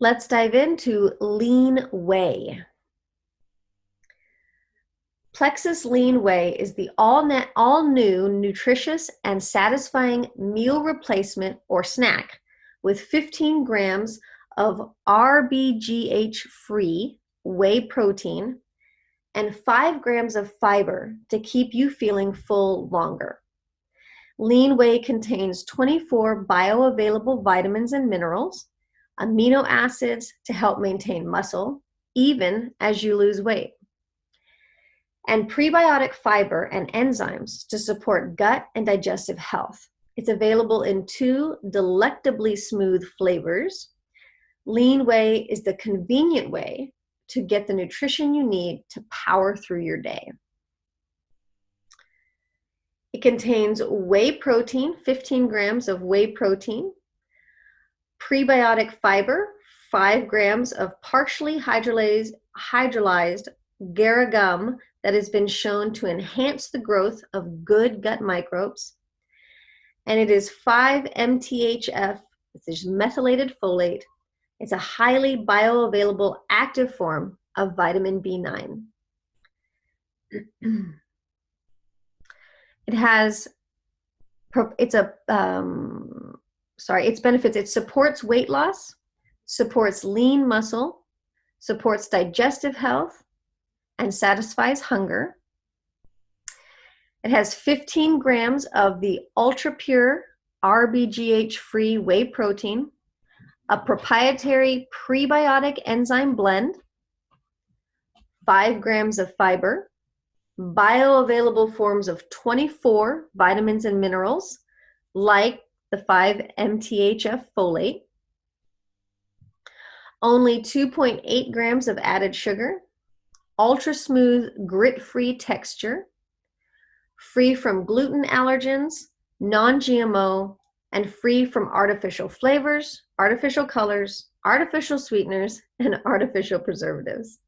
Let's dive into Lean Whey. Plexus Lean Whey is the all-new nutritious and satisfying meal replacement or snack with 15 grams of RBGH-free whey protein and 5 grams of fiber to keep you feeling full longer. Lean Whey contains 24 bioavailable vitamins and minerals, amino acids to help maintain muscle, even as you lose weight, and prebiotic fiber and enzymes to support gut and digestive health. It's available in 2 delectably smooth flavors. Lean Whey is the convenient way to get the nutrition you need to power through your day. It contains whey protein, 15 grams of whey protein, prebiotic fiber, 5 grams of partially hydrolyzed agar gum that has been shown to enhance the growth of good gut microbes. And it is 5 MTHF, which is methylated folate. It's a highly bioavailable active form of vitamin B9. Its benefits: it supports weight loss, supports lean muscle, supports digestive health, and satisfies hunger. It has 15 grams of the ultra-pure RBGH-free whey protein, a proprietary prebiotic enzyme blend, 5 grams of fiber, bioavailable forms of 24 vitamins and minerals, like the 5 MTHF folate, only 2.8 grams of added sugar, ultra smooth, grit-free texture, free from gluten allergens, non-GMO, and free from artificial flavors, artificial colors, artificial sweeteners, and artificial preservatives.